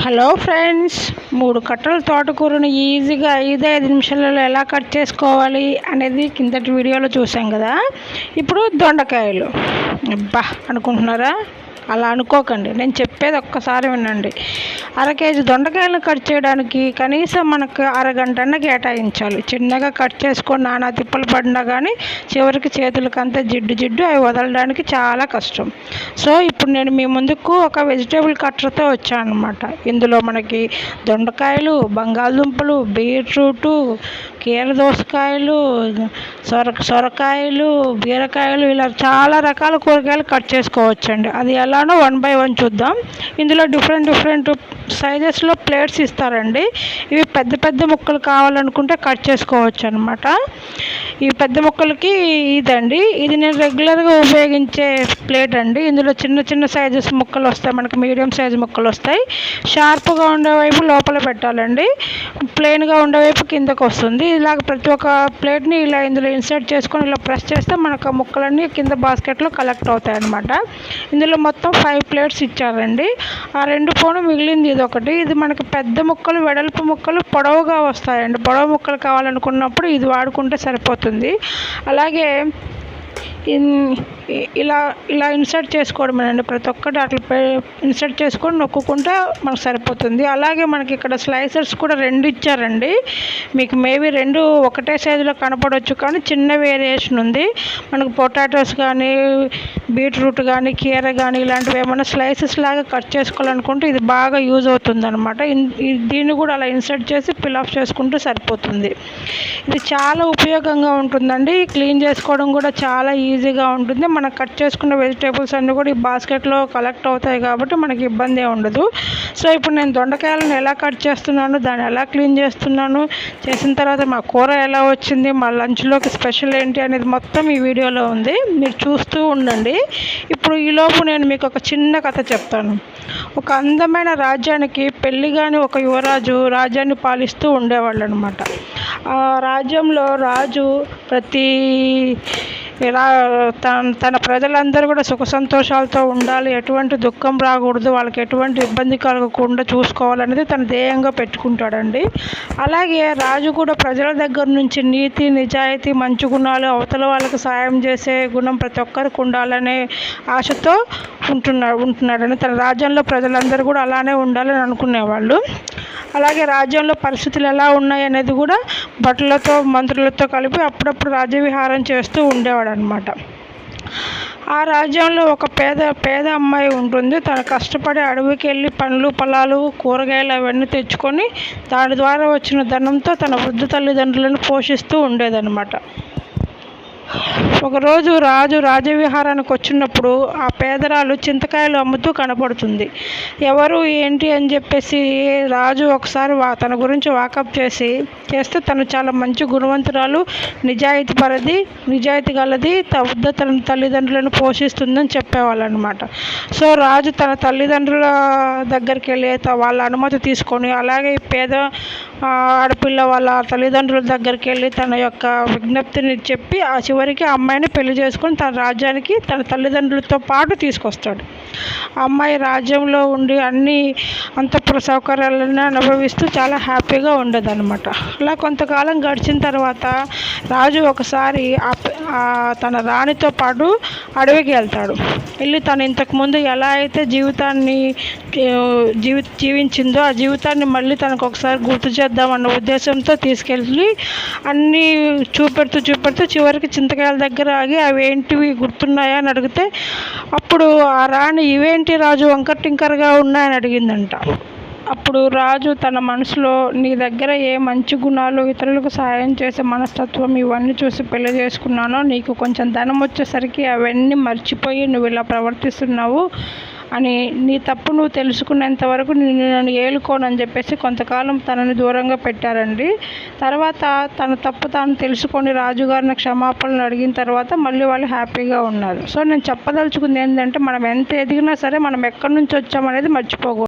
Hello friends, 3 కట్టల తోటకూరను ఈజీగా 5 నిమిషాలలో ఎలా కట్ చేసుకోవాలి అనేది కిందటి వీడియోలో చూసాం కదా. ఇప్పుడు దొండకాయలు అబ్బా అనుకుంటున్నారా? అలా అనుకోకండి, నేను చెప్పేది ఒక్కసారి వినండి. 1/2 కేజీ దొండకాయలను కట్ చేయడానికి కనీసం మనకు అరగంటన్న కేటాయించాలి. చిన్నగా కట్ చేసుకొని నానా తిప్పలు పడినా కానీ చివరికి చేతులకు అంతా జిడ్డు అవి వదలడానికి చాలా కష్టం. సో ఇప్పుడు నేను మీ ముందుకు ఒక వెజిటేబుల్ కట్టర్తో వచ్చాను అనమాట. ఇందులో మనకి దొండకాయలు, బంగాళదుంపలు, బీట్రూటు, కీర దోసకాయలు, సొరకాయలు, బీరకాయలు, ఇలా చాలా రకాల కూరగాయలు కట్ చేసుకోవచ్చండి. అది ఎలానో 1 by 1 చూద్దాం. ఇందులో డిఫరెంట్ సైజెస్లో ప్లేట్స్ ఇస్తారండి. ఇవి పెద్ద ముక్కలు కావాలనుకుంటే కట్ చేసుకోవచ్చు అనమాట. ఈ పెద్ద ముక్కలకి ఇదండి, ఇది నేను రెగ్యులర్గా ఉపయోగించే ప్లేట్ అండి. ఇందులో చిన్న సైజెస్ ముక్కలు వస్తాయి, మనకి మీడియం సైజు ముక్కలు వస్తాయి. షార్ప్గా ఉండే వైపు లోపల పెట్టాలండి, ప్లెయిన్గా ఉండే వైపు కిందకు వస్తుంది. ఇలాగ ప్రతి ఒక్క ప్లేట్ని ఇలా ఇందులో ఇన్సర్ట్ చేసుకొని ఇలా ప్రెస్ చేస్తే మనకు ఆ ముక్కలన్నీ కింద బాస్కెట్లో కలెక్ట్ అవుతాయి అన్నమాట. ఇందులో మొత్తం 5 ప్లేట్స్ ఇచ్చారండి. ఆ 2 పోను మిగిలింది ఇది ఒకటి. ఇది మనకి పెద్ద ముక్కలు, వెడల్పు ముక్కలు పొడవుగా వస్తాయండి. పొడవు ముక్కలు కావాలనుకున్నప్పుడు ఇది వాడుకుంటే సరిపోతుంది. అలాగే ఇలా ఇన్సర్ట్ చేసుకోవడమేనండి. ప్రతి ఒక్కటి అట్లా ఇన్సర్ట్ చేసుకొని నొక్కుంటే మనకు సరిపోతుంది. అలాగే మనకి ఇక్కడ స్లైసర్స్ కూడా 2 ఇచ్చారండి. మీకు మేబీ 2 ఒకటే సైజులో కనపడవచ్చు, కానీ చిన్న వేరియేషన్ ఉంది. మనకు పొటాటోస్ కానీ, బీట్రూట్ కానీ, కీర కానీ ఇలాంటివి ఏమైనా స్లైసెస్ లాగా కట్ చేసుకోవాలనుకుంటే ఇది బాగా యూజ్ అవుతుంది అనమాట. దీన్ని కూడా అలా ఇన్సర్ట్ చేసి పిల్ ఆఫ్ చేసుకుంటే సరిపోతుంది. ఇది చాలా ఉపయోగంగా ఉంటుందండి. క్లీన్ చేసుకోవడం కూడా చాలా ఈజీగా ఉంటుంది. మనం కట్ చేసుకున్న వెజిటేబుల్స్ అన్నీ కూడా ఈ బాస్కెట్లో కలెక్ట్ అవుతాయి కాబట్టి మనకి ఇబ్బంది ఉండదు. సో ఇప్పుడు నేను దొండకాయలను ఎలా కట్ చేస్తున్నాను, దాన్ని ఎలా క్లీన్ చేస్తున్నాను, చేసిన తర్వాత మా కూర ఎలా వచ్చింది, మా లంచ్లోకి స్పెషల్ ఏంటి అనేది మొత్తం ఈ వీడియోలో ఉంది. మీరు చూస్తూ ఉండండి. ఇప్పుడు ఈలోపు నేను మీకు ఒక చిన్న కథ చెప్తాను. ఒక అందమైన రాజ్యానికి పెళ్ళిగాని ఒక యువరాజు రాజ్యాన్ని పాలిస్తూ ఉండేవాళ్ళు అనమాట. ఆ రాజ్యంలో రాజు తన ప్రజలందరూ కూడా సుఖ సంతోషాలతో ఉండాలి, ఎటువంటి దుఃఖం రాకూడదు, వాళ్ళకి ఎటువంటి ఇబ్బంది కలగకుండా చూసుకోవాలనేది తన ధ్యేయంగా పెట్టుకుంటాడండి. అలాగే రాజు కూడా ప్రజల దగ్గర నుంచి నీతి, నిజాయితీ, మంచి గుణాలు, అవతల వాళ్ళకి సాయం చేసే గుణం ప్రతి ఒక్కరికి ఉండాలనే ఆశతో ఉంటున్నాడని, తన రాజ్యంలో ప్రజలందరూ కూడా అలానే ఉండాలని అనుకునేవాళ్ళు. అలాగే రాజ్యంలో పరిస్థితులు ఎలా ఉన్నాయి అనేది కూడా భటులతో, మంత్రులతో కలిపి అప్పుడప్పుడు రాజ్య విహారం చేస్తూ ఉండేవాడు అనమాట. ఆ రాజ్యంలో ఒక పేద అమ్మాయి ఉంటుంది. తను కష్టపడి అడవికి వెళ్ళి పండ్లు, పొలాలు, కూరగాయలు అవన్నీ తెచ్చుకొని దాని ద్వారా వచ్చిన ధనంతో తన వృద్ధ తల్లిదండ్రులను పోషిస్తూ ఉండేదన్నమాట. ఒకరోజు రాజు రాజవిహారానికి వచ్చినప్పుడు ఆ పేదరాలు చింతకాయలు అమ్ముతూ కనపడుతుంది. ఎవరు ఏంటి అని చెప్పేసి రాజు ఒకసారి తన గురించి వాకప్ చేస్తే తను చాలా మంచి గుణవంతురాలు, నిజాయితీ గలది, తన తల్లిదండ్రులను పోషిస్తుందని చెప్పేవాళ్ళు అనమాట. సో రాజు తన తల్లిదండ్రుల దగ్గరికి వెళ్ళి వాళ్ళ అనుమతి తీసుకొని, అలాగే పేద ఆడపిల్ల వాళ్ళ తల్లిదండ్రుల దగ్గరికి వెళ్ళి తన యొక్క విజ్ఞప్తిని చెప్పి ఆ చివరికి ఆ అమ్మాయిని పెళ్లి చేసుకొని తన రాజ్యానికి తన తల్లిదండ్రులతో పాటు తీసుకొస్తాడు. ఆ అమ్మాయి రాజ్యంలో ఉండి అన్ని అంతఃపుర సౌకర్యాలను అనుభవిస్తూ చాలా హ్యాపీగా ఉండేదన్నమాట. అలా కొంతకాలం గడిచిన తర్వాత రాజు ఒకసారి తన రాణితో పాటు అడవికి వెళ్తాడు. వెళ్ళి తను ఇంతకుముందు ఎలా అయితే జీవించిందో ఆ జీవితాన్ని మళ్ళీ తనకు ఒకసారి గుర్తు చేద్దామన్న ఉద్దేశంతో తీసుకెళ్ళి అన్నీ చూపెడుతూ చివరికి చింతకాయల దగ్గర ఆగి అవి ఏంటివి గుర్తున్నాయా అని అడిగితే అప్పుడు ఆ రాణి ఇవేంటి రాజు వంకర టింకరగా ఉన్నాయని అడిగిందంట. అప్పుడు రాజు తన మనసులో నీ దగ్గర ఏ మంచి గుణాలు, ఇతరులకు సహాయం చేసే మనస్తత్వం ఇవన్నీ చూసి పెళ్లి చేసుకున్నానో, నీకు కొంచెం ధనం వచ్చేసరికి అవన్నీ మర్చిపోయి నువ్వు ఇలా ప్రవర్తిస్తున్నావు అని, నీ తప్పు నువ్వు తెలుసుకునేంత వరకు నన్ను ఏలుకోనని చెప్పేసి కొంతకాలం తనని దూరంగా పెట్టారండి. తర్వాత తన తప్పు తాను తెలుసుకొని రాజుగారిని క్షమాపణలు అడిగిన తర్వాత మళ్ళీ వాళ్ళు హ్యాపీగా ఉన్నారు. సో నేను చెప్పదలుచుకుంది ఏంటంటే మనం ఎంత ఎదిగినా సరే మనం ఎక్కడి నుంచి వచ్చామనేది మర్చిపోకూడదు.